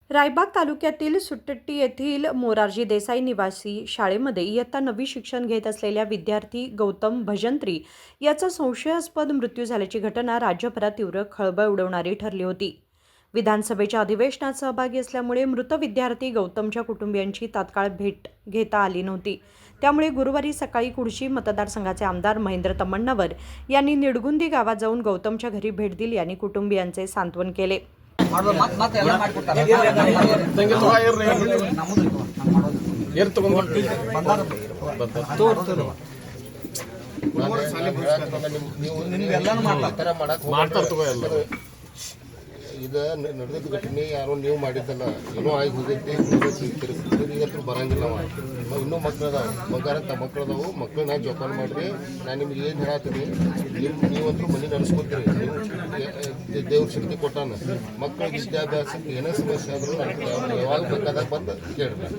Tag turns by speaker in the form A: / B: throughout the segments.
A: रायबाग तालुक्यातील सुट्टी येथील मोरारजी देसाई निवासी शाळेमध्ये इयत्ता 9वी शिक्षण घेत असलेल्या विद्यार्थी गौतम भजंत्री याचा संशयास्पद मृत्यू झाल्याची घटना राज्यभरात तीव्र खळबळ उडवणारी ठरली होती. विधानसभेच्या अधिवेशनात सहभागी असल्यामुळे मृत विद्यार्थी गौतमच्या कुटुंबियांची तात्काळ भेट घेता आली नव्हती. त्यामुळे गुरुवारी सकाळी कुडशी मतदारसंघाचे आमदार महेंद्र तम्मण्णवर यांनी निडगुंदी गावात जाऊन गौतमच्या घरी भेट दिली आणि कुटुंबियांचे सांत्वन केले.
B: ಇದು ನಡೆದ ಘಟನೆ ಯಾರೋ ನೀವು ಮಾಡಿದ್ದಲ್ಲ, ಏನೋ ಆಗಿ ಹೋಗೈತಿ, ಈಗಂತೂ ಬರಂಗಿಲ್ಲ. ಇನ್ನೂ ಮಕ್ಕಳದಾವು, ಬಂಗಾರಂತ ಮಕ್ಕಳದಾವು, ಮಕ್ಕಳನ್ನ ಜೋಪಾನ ಮಾಡ್ರಿ. ನಾನು ನಿಮ್ಗೆ ಏನು ಹೇಳತ್ತೀನಿ, ನೀವಂತೂ ಮನೆ ನಡೆಸ್ಕೊತೀರಿ. ನೀವು ದೇವ್ರ ಶಕ್ತಿ ಕೊಟ್ಟಾನ. ಮಕ್ಕಳ ವಿದ್ಯಾಭ್ಯಾಸಕ್ಕೆ ಏನೇ ಸಮಸ್ಯೆ ಆದರೂ ಯಾವಾಗ ಬೇಕಾದಾಗ ಬಂದು ಕೇಳ್ರಿ.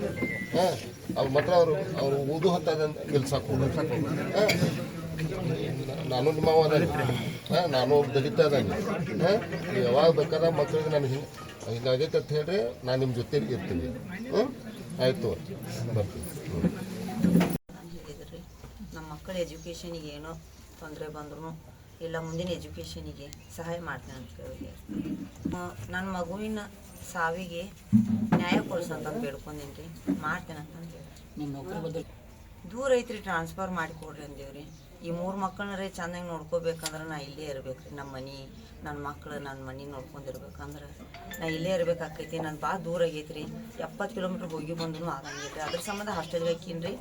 B: ಅವ್ರು ಮಾತ್ರ ಅವ್ರು ಓದು ಹತ್ತದ ನಿಲ್ಸಾಕು. ನಾನು ನಿಮ್ಮ ಅದಾನೆ, ನಾನು ದಲಿತ ಅದಾನೆ. ಯಾವಾಗ ಬೇಕಾದಾಗ ಮಕ್ಕಳಿಗೆ ನಾನು ಹಿಂಗಾಗೈತೆ ಅಂತ ಹೇಳ್ರಿ, ನಾನು ನಿಮ್ಮ ಜೊತೆ ಇರ್ತೀನಿ. ಆಯಿತು, ಬರ್ತೀನಿ.
C: ನಮ್ಮ ಮಕ್ಕಳ ಎಜುಕೇಷನಿಗೆ ಏನೋ ತೊಂದರೆ ಬಂದ್ರೂ ಇಲ್ಲ, ಮುಂದಿನ ಎಜುಕೇಷನಿಗೆ ಸಹಾಯ ಮಾಡ್ತೇನೆ ಅಂತ ಹೇಳಿ ನನ್ನ ಮಗುವಿನ ಸಾವಿಗೆ ನ್ಯಾಯ ಕೊಡಿಸಂತ ಬೇಡ್ಕೊಂಡೇನಿ. ಮಾಡ್ತೇನೆ ಅಂತಂದು ಹೇಳಿ ನಿಮ್ಮ ನೌಕರಿ ಬದಲು ದೂರ ಐತ್ರಿ, ಟ್ರಾನ್ಸ್ಫರ್ ಮಾಡಿಕೊಡ್ರಿ ಅಂದೇವ್ರಿ. ಈ 3 ಮಕ್ಕಳನ್ನ ಚೆನ್ನಾಗಿ ನೋಡ್ಕೋಬೇಕಂದ್ರೆ ನಾ ಇಲ್ಲೇ ಇರ್ಬೇಕು ರೀ. ನಮ್ಮ ಮನೆ, ನನ್ನ ಮಕ್ಕಳು, ನನ್ನ ಮನೆ ನೋಡ್ಕೊಂಡಿರ್ಬೇಕಂದ್ರೆ ನಾ ಇಲ್ಲೇ ಇರ್ಬೇಕಾಕೈತಿ. ನಾನು ಭಾಳ ದೂರ ಆಗೈತಿ ರೀ, 70 ಕಿಲೋಮೀಟ್ರ್ ಹೋಗಿ ಬಂದ್ರೂ ಆಗಂಗಿಲ್ಲ ರೀ. ಅದ್ರ ಸಂಬಂಧ ಹಾಸ್ಟೆಲ್ಗೆ ಹಾಕಿನಿ ರೀ,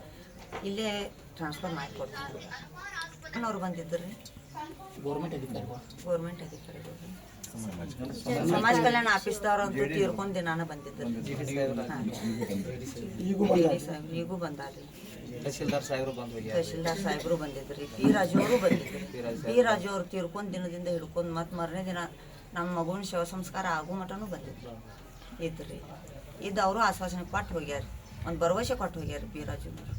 C: ಇಲ್ಲೇ ಟ್ರಾನ್ಸ್ಫರ್ ಮಾಡಿಕೊಡ್ತೀನಿ. ಅವ್ರು ಬಂದಿದ್ರು ರೀ, ಗೌರ್ಮೆಂಟ್ ಅಧಿಕಾರಿಗಳು, ಸಮಾಜ ಕಲ್ಯಾಣ ಆಫೀಸ್ದವ್ರಂತೂ ತೀರ್ಕೊಂಡು ದಿನಾನ ಬಂದಿದ್ರು. ಈಗೂ ಬಂದಾರ್ರಿ, ತಹಶೀಲ್ದಾರ್ ಸಾಹೇಬರು ಬಂದಿದ್ರಿ, ಪಿ ರಾಜು ಅವರು ಬಂದಿದ್ರಿ. ಪಿ ರಾಜು ಅವ್ರು ತೀರ್ಕೊಂಡು ದಿನದಿಂದ ಹಿಡ್ಕೊಂಡು ಮತ್ತೆ ಮರನೇ ದಿನ ನಮ್ಮ ಮಗುವಿನ ಶವ ಸಂಸ್ಕಾರ ಆಗೋ ಮಟನೂ ಬಂದಿದ್ರು ಇದ್ರಿ. ಇದು ಅವರು ಆಶ್ವಾಸನೆ ಕೊಟ್ಟು ಹೋಗ್ಯಾರ, ಒಂದು ಭರವಸೆ ಕೊಟ್ಟು ಹೋಗ್ಯಾರ ಪಿ ರಾಜುನವರು.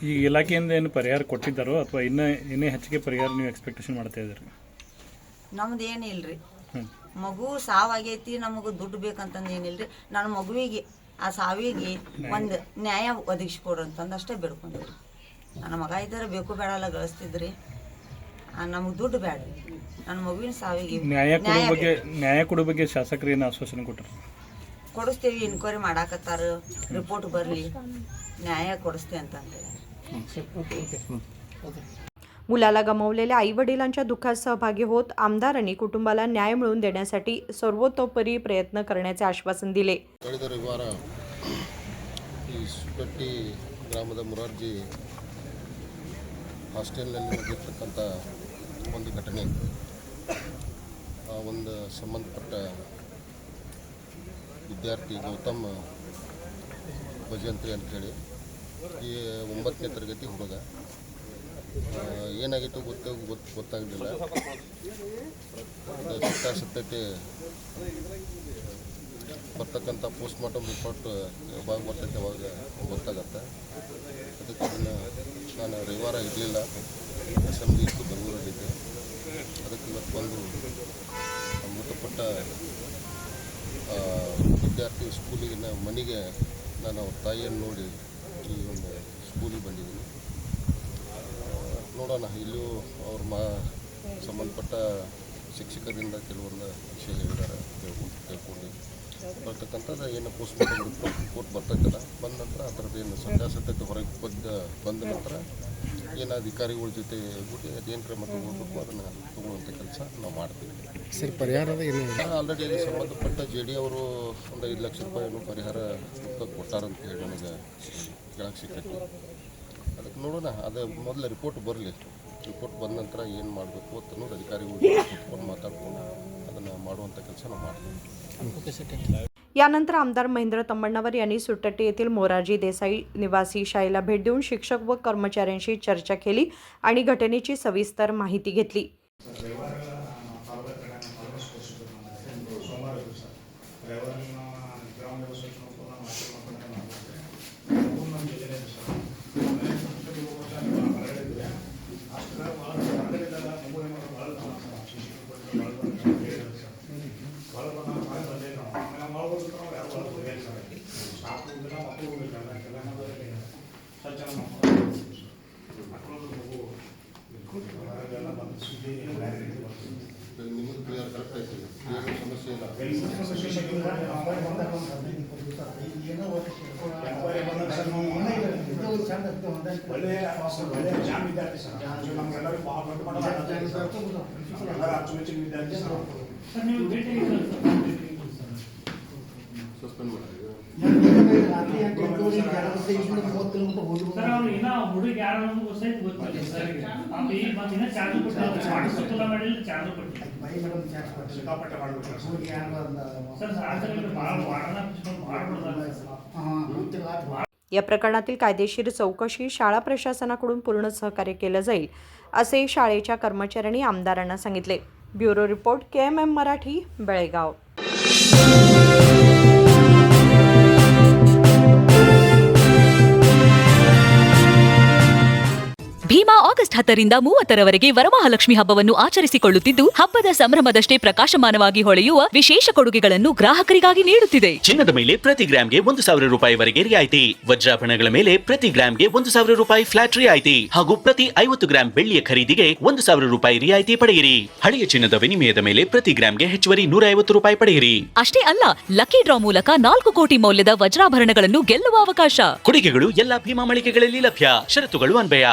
D: ಈ ಇಲಾಖೆಯಿಂದ ಏನು ಪರಿಹಾರ ಕೊಟ್ಟಿದ್ದಾರೋ ಅಥವಾ ಇನ್ನೇ ಹೆಚ್ಚಿಗೆ ಪರಿಹಾರ ನೀವು ಎಕ್ಸ್ಪೆಕ್ಟೇಷನ್ ಮಾಡ್ತಾ ಇದ್ದೀರಿ?
C: ನಮ್ದು ಏನಿಲ್ರಿ, ಮಗು ಸಾವಾಗೈತಿ, ನಮಗೂ ದುಡ್ಡು ಬೇಕಂತಂದು ಏನಿಲ್ರಿ. ನನ್ನ ಮಗುವಿಗೆ ಆ ಸಾವಿಗೆ ಒಂದು ನ್ಯಾಯ ಒದಗಿಸ್ಕೊಡ್ರಿ ಅಂತಂದು ಅಷ್ಟೇ ಬೇಡ್ಕೊಂಡಿರಿ. ನನ್ನ ಮಗ ಇದ್ದಾರೆ, ಬೇಕು ಬೇಡ ಎಲ್ಲ ಗಳಿಸ್ತಿದ್ರಿ, ನಮಗೆ ದುಡ್ಡು ಬೇಡ್ರಿ. ನನ್ನ ಮಗುವಿನ ಸಾವಿಗೆ
D: ನ್ಯಾಯ ಕೊಡೋ ಬಗ್ಗೆ ಶಾಸಕರು ಏನು ಆಶ್ವಾಸನೆ ಕೊಟ್ಟರು?
C: ಕೊಡಿಸ್ತೀವಿ, ಇನ್ಕ್ವೈರಿ ಮಾಡಾಕತ್ತಾರ, ರಿಪೋರ್ಟ್ ಬರಲಿ, न्याय ಕೊಡಿಸ್ತೆ ಅಂತ ಹೇಳಿ.
A: मुलाला गमावलेल्या आईवडिलांच्या दुःखात सहभागी होत आमदारांनी कुटुंबाला न्याय मिळवून देण्यासाठी सर्वतोपरी प्रयत्न करण्याचे आश्वासन दिले.
B: ಕಳೆದ ರವಿವಾರ ಈ ಸುಟ್ಟಿ ಗ್ರಾಮದ ಮೊರಾರ್ಜಿ ಹಾಸ್ಟೆಲ್ನಲ್ಲಿ ನಡೆದಿರ್ತಕ್ಕಂಥ ಒಂದು ಘಟನೆ, ಆ ಒಂದು ಸಂಬಂಧಪಟ್ಟ ವಿದ್ಯಾರ್ಥಿ ಗೌತಮ್ ಭಜಂತ್ರಿ ಅಂಥೇಳಿ, ಈ 9ನೇ ತರಗತಿ ಹುಡುಗ. ಏನಾಗಿತ್ತು ಗೊತ್ತಾಗಲಿಲ್ಲ. ಸತ್ಯಾಸತ್ಯತೆ ಬರ್ತಕ್ಕಂಥ ಪೋಸ್ಟ್ಮಾರ್ಟಮ್ ರಿಪೋರ್ಟ್ ಯಾವಾಗ ಬರ್ತೈತೆ ಅವಾಗ ಗೊತ್ತಾಗತ್ತೆ. ಅದಕ್ಕೆ ನಾನು ರವಿವಾರ ಇರಲಿಲ್ಲ, ಅಸೆಂಬ್ಲಿ ಇತ್ತು, ಬೆಂಗಳೂರಲ್ಲಿದ್ದೆ. ಅದಕ್ಕೆ ಇವತ್ತು ಬಂದು ಮೃತಪಟ್ಟ ವಿದ್ಯಾರ್ಥಿ ಸ್ಕೂಲಿಗೆ ಮನೆಗೆ ನಾನು ಅವ್ರ ತಾಯಿಯನ್ನು ನೋಡಿ ಈ ಒಂದು ಸ್ಕೂಲಿಗೆ ಬಂದಿದ್ದೀನಿ. ನೋಡೋಣ, ಇಲ್ಲೂ ಅವ್ರ ಸಂಬಂಧಪಟ್ಟ ಶಿಕ್ಷಕರಿಂದ ಕೆಲವೊಂದು ವಿಷಯ ಹೇಳಿದ್ದಾರೆ, ಕೇಳ್ಕೊಂಡು ಬರ್ತಕ್ಕಂಥದ್ದು ಏನು ಪೋಸ್ಟ್ಮಾರ್ಟಮ್ ರಿಪೋರ್ಟ್ ಬರ್ತೈತಲ್ಲ, ಬಂದ ನಂತರ ಆ ಥರದ್ದು ಏನು ಸತ್ಯಾಸತ್ಯತೆ ಹೊರಗೆ ಬಂದ ನಂತರ ಏನು ಅಧಿಕಾರಿಗಳ ಜೊತೆ ಹೋಗಿ ಅದೇನು ಕ್ರಮ ತಗೊಳ್ಬೇಕು ಅದನ್ನು ತಗೊಳ್ಳುವಂಥ ಕೆಲಸ ನಾವು ಮಾಡ್ತೀವಿ.
E: ಸರ್, ಪರಿಹಾರದ
B: ಆಲ್ರೆಡಿ ಸಂಬಂಧಪಟ್ಟ JD ಅವರು ಒಂದು 5 ಲಕ್ಷ ರೂಪಾಯಿಯನ್ನು ಪರಿಹಾರ ಕೊಟ್ಟಾರಂತ ಹೇಳಿ ನನಗೆ ಕೇಳಕ್ಕೆ ಸಿಕ್ಕೈತಿ. ಅದಕ್ಕೆ ನೋಡೋಣ, ಅದು ಮೊದಲು ರಿಪೋರ್ಟ್ ಬರಲಿ. ರಿಪೋರ್ಟ್ ಬಂದ ನಂತರ ಏನು ಮಾಡಬೇಕು ಅಂತ ಅನ್ನೋದು ಅಧಿಕಾರಿಗಳು ಕೂತ್ಕೊಂಡು ಮಾತಾಡ್ಕೊಂಡು ಅದನ್ನು ಮಾಡುವಂಥ ಕೆಲಸ ನಾವು ಮಾಡ್ತೀವಿ.
A: यानंतर आमदार महेंद्र तम्मण्णवर यांनी सुट्टी येथील मोरारजी देसाई निवासी शाळेला भेट देऊन शिक्षक व कर्मचाऱ्यांशी चर्चा केली आणि घटनेची सविस्तर माहिती घेतली.
F: ಭಾಳ
B: ನಿಮ್ಮದು ಕ್ಲಿಯರ್ ಕರೆಕ್ಟ್ ಐತಿ, ಏನು ಸಮಸ್ಯೆ ಇಲ್ಲ.
E: ಒಳ್ಳೆ ಜಾಮ್ ವಿದ್ಯಾರ್ಥಿ ಸರ್, ನಮ್ಗೆಲ್ಲರಿಗೂ ಭಾಳ ದೊಡ್ಡ ಮಟ್ಟದ ಎಲ್ಲರ ಅಚ್ಚುಮೆಚ್ಚಿನ ವಿದ್ಯಾರ್ಥಿ ಸರ್.
B: ಸಸ್ಪೆಂಡ್ ಮಾಡಿದ್ರಿ.
E: ಸಿಕ್ಕಾಪಟ್ಟೆ ಮಾಡ್ಬಿಟ್ರೆ
A: या प्रकरणातील कायदेशीर चौकशी शाळा प्रशासनाकडून पूर्ण सहकार्य केलं जाईल असे शाळेच्या कर्मचाऱ्यांनी आमदारांना सांगितले. Bureau report KMM Marathi, Belgaum.
F: Bhima August 10ರಿಂದ 30ರವರೆಗೆ ವರಮಹಾಲಕ್ಷ್ಮಿ ಹಬ್ಬವನ್ನು ಆಚರಿಸಿಕೊಳ್ಳುತ್ತಿದ್ದು, ಹಬ್ಬದ ಸಂಭ್ರಮದಷ್ಟೇ ಪ್ರಕಾಶಮಾನವಾಗಿ ಹೊಳೆಯುವ ವಿಶೇಷ ಕೊಡುಗೆಗಳನ್ನು ಗ್ರಾಹಕರಿಗಾಗಿ ನೀಡುತ್ತಿದೆ.
G: ಚಿನ್ನದ ಮೇಲೆ ಪ್ರತಿ ಗ್ರಾಂಗೆ 1,000 ರೂಪಾಯಿವರೆಗೆ ರಿಯಾಯಿತಿ, ವಜ್ರಾಭರಣಗಳ ಮೇಲೆ ಪ್ರತಿ ಗ್ರಾಂಗೆ 1,000 ರೂಪಾಯಿ ಫ್ಲಾಟ್ ರಿಯಾಯಿತಿ ಹಾಗೂ ಪ್ರತಿ 50 ಗ್ರಾಂ ಬೆಳ್ಳಿಯ ಖರೀದಿಗೆ 1,000 ರೂಪಾಯಿ ರಿಯಾಯಿತಿ ಪಡೆಯಿರಿ. ಹಳೆಯ ಚಿನ್ನದ ವಿನಿಮಯದ ಮೇಲೆ ಪ್ರತಿ ಗ್ರಾಂಗೆ ಹೆಚ್ಚುವರಿ 150 ರೂಪಾಯಿ ಪಡೆಯಿರಿ.
F: ಅಷ್ಟೇ ಅಲ್ಲ, ಲಕ್ಕಿ ಡ್ರಾ ಮೂಲಕ 4 ಕೋಟಿ ಮೌಲ್ಯದ ವಜ್ರಾಭರಣಗಳನ್ನು ಗೆಲ್ಲುವ ಅವಕಾಶ.
G: ಕೊಡುಗೆಗಳು ಎಲ್ಲ ಭೀಮಾ ಮಳಿಗೆಗಳಲ್ಲಿ ಲಭ್ಯ. ಷರತ್ತುಗಳು ಅನ್ವಯ.